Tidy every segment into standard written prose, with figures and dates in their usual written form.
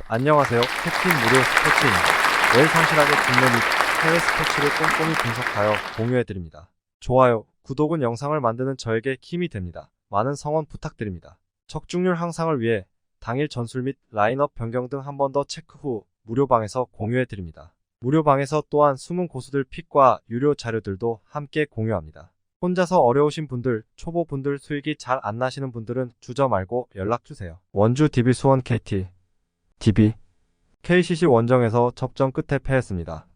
안녕하세요. 캡틴 무료 스포츠입니다. 매일 성실하게 국내 및 해외 스포츠를 꼼꼼히 분석하여 공유해드립니다. 좋아요, 구독은 영상을 만드는 저에게 힘이 됩니다. 많은 성원 부탁드립니다. 적중률 향상을 위해 당일 전술 및 라인업 변경 등 한 번 더 체크 후 무료방에서 공유해드립니다. 무료방에서 또한 숨은 고수들 픽과 유료 자료들도 함께 공유합니다. 혼자서 어려우신 분들, 초보분들 수익이 잘 안 나시는 분들은 주저 말고 연락주세요. 원주 DB 수원 KT DB KCC 원정에서 접전 끝에 패했습니다.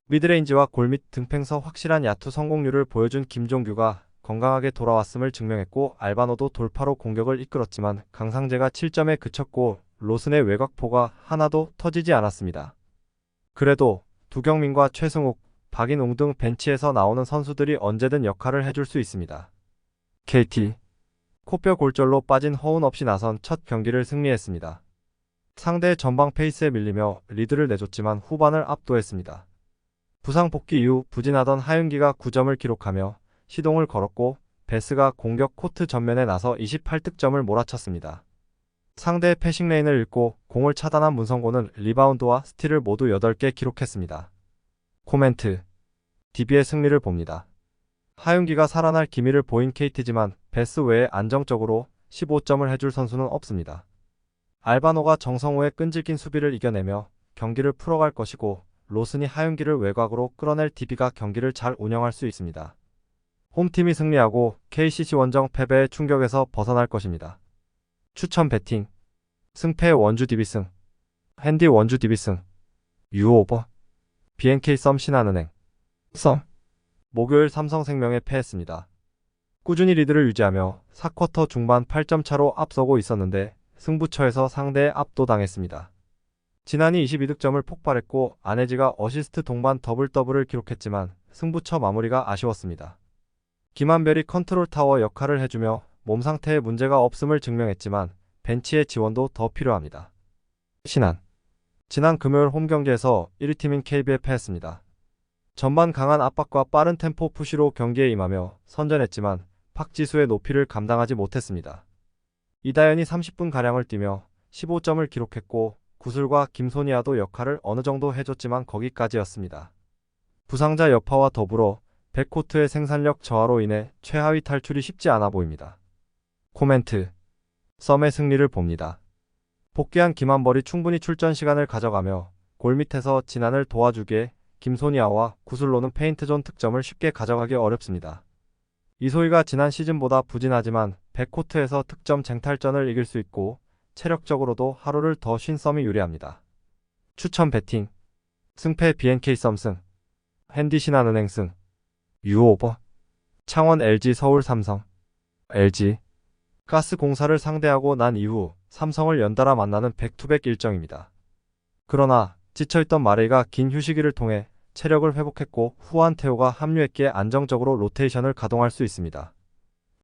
미드레인지와 골밑 등팽서 확실한 야투 성공률을 보여준 김종규가 건강하게 돌아왔음을 증명했고 알바노도 돌파로 공격을 이끌었지만 강상재가 7점에 그쳤고 로슨의 외곽포가 하나도 터지지 않았습니다. 그래도 두경민과 최승욱, 박인웅 등 벤치에서 나오는 선수들이 언제든 역할을 해줄 수 있습니다. KT 코뼈 골절로 빠진 허운 없이 나선 첫 경기를 승리했습니다. 상대의 전방 페이스에 밀리며 리드를 내줬지만 후반을 압도했습니다. 부상 복귀 이후 부진하던 하윤기가 9점을 기록하며 시동을 걸었고 베스가 공격 코트 전면에 나서 28득점을 몰아쳤습니다. 상대의 패싱 레인을 읽고 공을 차단한 문성곤은 리바운드와 스틸을 모두 8개 기록했습니다. 코멘트 DB의 승리를 봅니다. 하윤기가 살아날 기미를 보인 KT지만 베스 외에 안정적으로 15점을 해줄 선수는 없습니다. 알바노가 정성호의 끈질긴 수비를 이겨내며 경기를 풀어갈 것이고 로슨이 하윤기를 외곽으로 끌어낼 DB가 경기를 잘 운영할 수 있습니다. 홈팀이 승리하고 KCC 원정 패배의 충격에서 벗어날 것입니다. 추천 배팅 승패 원주 DB승 핸디 원주 DB승 유오버 BNK 썸 신한은행 썸 목요일 삼성생명에 패했습니다. 꾸준히 리드를 유지하며 4쿼터 중반 8점 차로 앞서고 있었는데 승부처에서 상대에 압도당했습니다. 진한이 22득점을 폭발했고 안혜지가 어시스트 동반 더블더블을 기록했지만 승부처 마무리가 아쉬웠습니다. 김한별이 컨트롤 타워 역할을 해주며 몸 상태에 문제가 없음을 증명했지만 벤치의 지원도 더 필요합니다. 신한 지난 금요일 홈경기에서 1위 팀인 KB에 패했습니다. 전반 강한 압박과 빠른 템포 푸시로 경기에 임하며 선전했지만 박지수의 높이를 감당하지 못했습니다. 이다연이 30분가량을 뛰며 15점을 기록했고 구슬과 김소니아도 역할을 어느 정도 해줬지만 거기까지였습니다. 부상자 여파와 더불어 백코트의 생산력 저하로 인해 최하위 탈출이 쉽지 않아 보입니다. 코멘트 썸의 승리를 봅니다. 복귀한 김한벌이 충분히 출전 시간을 가져가며 골밑에서 진한을 도와주기에 김소니아와 구슬로는 페인트존 득점을 쉽게 가져가기 어렵습니다. 이소희가 지난 시즌보다 부진하지만 백코트에서 득점 쟁탈전을 이길 수 있고 체력적으로도 하루를 더 쉰 썸이 유리합니다. 추천 배팅 승패 BNK 썸승 핸디 신한은행 승 유오버 창원 LG 서울 삼성 LG 가스공사를 상대하고 난 이후 삼성을 연달아 만나는 백투백 일정입니다. 그러나 지쳐있던 마레이가 긴 휴식기를 통해 체력을 회복했고 후안테오가 합류했기에 안정적으로 로테이션을 가동할 수 있습니다.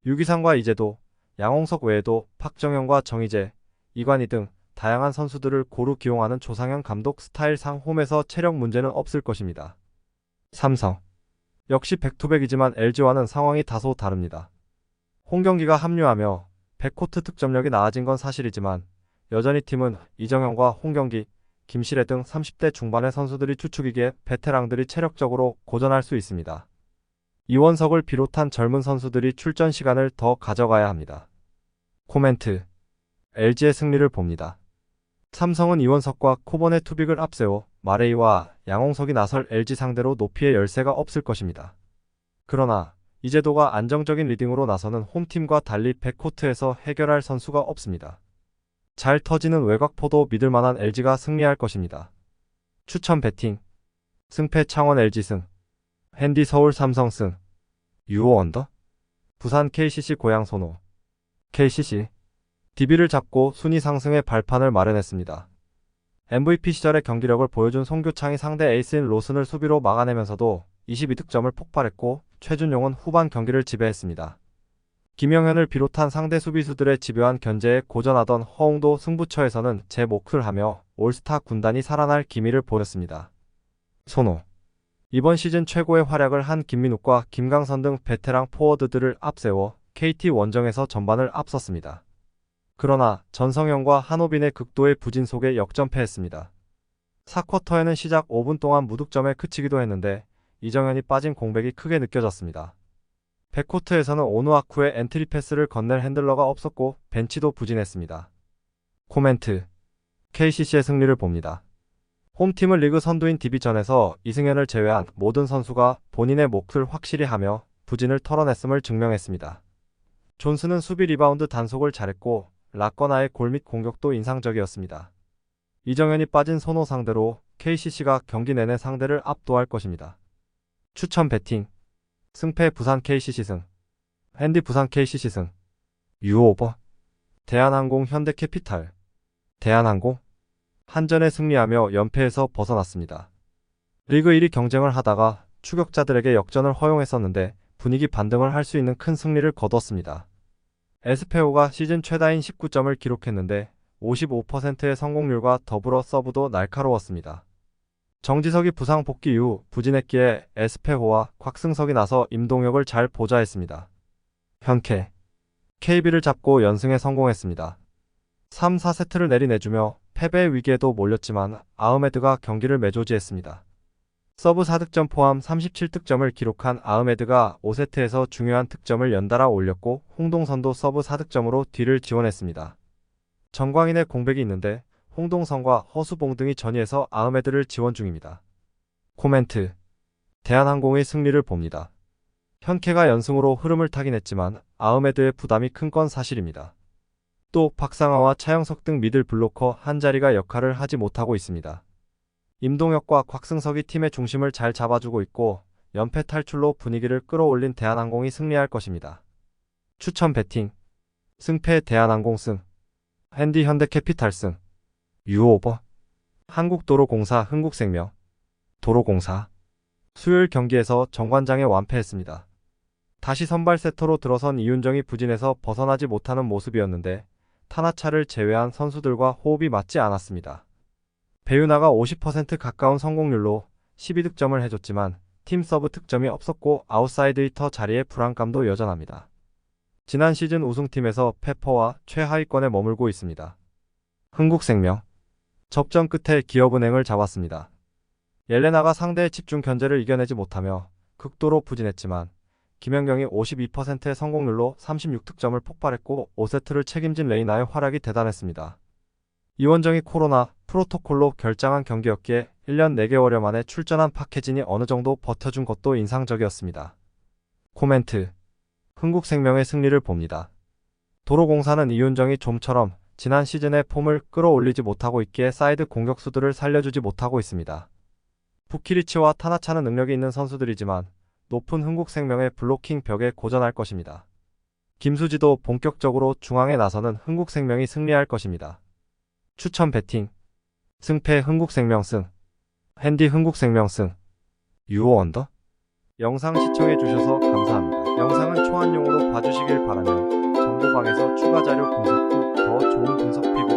유기상과 이재도, 양홍석 외에도 박정현과 정희재, 이관희 등 다양한 선수들을 고루 기용하는 조상현 감독 스타일상 홈에서 체력 문제는 없을 것입니다. 삼성 역시 백투백이지만 LG와는 상황이 다소 다릅니다. 홍경기가 합류하며 백코트 득점력이 나아진 건 사실이지만 여전히 팀은 이정현과 홍경기, 김시래 등 30대 중반의 선수들이 주축이기에 베테랑들이 체력적으로 고전할 수 있습니다. 이원석을 비롯한 젊은 선수들이 출전 시간을 더 가져가야 합니다. 코멘트 LG의 승리를 봅니다. 삼성은 이원석과 코번의 투빅을 앞세워 마레이와 양홍석이 나설 LG 상대로 높이의 열세가 없을 것입니다. 그러나 이재도가 안정적인 리딩으로 나서는 홈팀과 달리 백코트에서 해결할 선수가 없습니다. 잘 터지는 외곽포도 믿을만한 LG가 승리할 것입니다. 추천 배팅 승패 창원 LG승 핸디 서울 삼성승 유오 언더 부산 KCC 고양 선호 KCC DB를 잡고 순위 상승의 발판을 마련했습니다. MVP 시절의 경기력을 보여준 송교창이 상대 에이스인 로슨을 수비로 막아내면서도 22득점을 폭발했고 최준용은 후반 경기를 지배했습니다. 김영현을 비롯한 상대 수비수들의 집요한 견제에 고전하던 허웅도 승부처에서는 제 몫을 하며 올스타 군단이 살아날 기미를 보였습니다. 손호 이번 시즌 최고의 활약을 한 김민욱과 김강선 등 베테랑 포워드들을 앞세워 KT 원정에서 전반을 앞섰습니다. 그러나 전성현과 한호빈의 극도의 부진 속에 역전패했습니다. 4쿼터에는 시작 5분 동안 무득점에 그치기도 했는데 이정현이 빠진 공백이 크게 느껴졌습니다. 백코트에서는 오누아쿠의 엔트리 패스를 건넬 핸들러가 없었고 벤치도 부진했습니다. 코멘트. KCC의 승리를 봅니다. 홈팀은 리그 선두인 디비전에서 이승현을 제외한 모든 선수가 본인의 몫을 확실히 하며 부진을 털어냈음을 증명했습니다. 존스는 수비 리바운드 단속을 잘했고 라거나의 골 및 공격도 인상적이었습니다. 이정현이 빠진 손호 상대로 KCC가 경기 내내 상대를 압도할 것입니다. 추천 배팅. 승패 부산 KCC 승. 핸디 부산 KCC 승. 유오버. 대한항공 현대캐피탈. 대한항공. 한전에 승리하며 연패에서 벗어났습니다. 리그 1위 경쟁을 하다가 추격자들에게 역전을 허용했었는데 분위기 반등을 할 수 있는 큰 승리를 거뒀습니다. 에스페오가 시즌 최다인 19점을 기록했는데 55%의 성공률과 더불어 서브도 날카로웠습니다. 정지석이 부상 복귀 이후 부진했기에 에스페호와 곽승석이 나서 임동혁을 잘 보좌했습니다. 현캐. KB를 잡고 연승에 성공했습니다. 3, 4세트를 내리내주며 패배의 위기에도 몰렸지만 아흐메드가 경기를 매조지했습니다. 서브 4득점 포함 37득점을 기록한 아흐메드가 5세트에서 중요한 득점을 연달아 올렸고 홍동선도 서브 4득점으로 뒤를 지원했습니다. 정광인의 공백이 있는데 홍동선과 허수봉 등이 전위해서 아흐메드를 지원 중입니다. 코멘트. 대한항공의 승리를 봅니다. 현캐가 연승으로 흐름을 타긴 했지만 아흐메드의 부담이 큰 건 사실입니다. 또 박상아와 차영석 등 미들 블로커 한자리가 역할을 하지 못하고 있습니다. 임동혁과 곽승석이 팀의 중심을 잘 잡아주고 있고 연패 탈출로 분위기를 끌어올린 대한항공이 승리할 것입니다. 추천 배팅. 승패 대한항공 승. 핸디 현대캐피탈 승. 유오버. 한국도로공사 흥국생명. 도로공사. 수요일 경기에서 정관장에 완패했습니다. 다시 선발 세터로 들어선 이윤정이 부진해서 벗어나지 못하는 모습이었는데 타나차를 제외한 선수들과 호흡이 맞지 않았습니다. 배윤아가 50% 가까운 성공률로 12득점을 해줬지만 팀 서브 득점이 없었고 아웃사이드 히터 자리에 불안감도 여전합니다. 지난 시즌 우승팀에서 페퍼와 최하위권에 머물고 있습니다. 흥국생명. 접전 끝에 기업은행을 잡았습니다. 옐레나가 상대의 집중 견제를 이겨내지 못하며 극도로 부진했지만 김연경이 52%의 성공률로 36득점을 폭발했고 5세트를 책임진 레이나의 활약이 대단했습니다. 이원정이 코로나 프로토콜로 결장한 경기였기에 1년 4개월여 만에 출전한 박혜진이 어느 정도 버텨준 것도 인상적이었습니다. 코멘트. 흥국생명의 승리를 봅니다. 도로공사는 이윤정이 좀처럼 지난 시즌의 폼을 끌어올리지 못하고 있기에 사이드 공격수들을 살려주지 못하고 있습니다. 부키리치와 타나차는 능력이 있는 선수들이지만 높은 흥국생명의 블로킹 벽에 고전할 것입니다. 김수지도 본격적으로 중앙에 나서는 흥국생명이 승리할 것입니다. 추천 배팅. 승패 흥국생명 승. 핸디 흥국생명 승. 유오 언더. 영상 시청해주셔서 감사합니다. 영상은 초안용으로 봐주시길 바라며 정보방에서 추가 자료 분석 후 더 좋은 분석 피부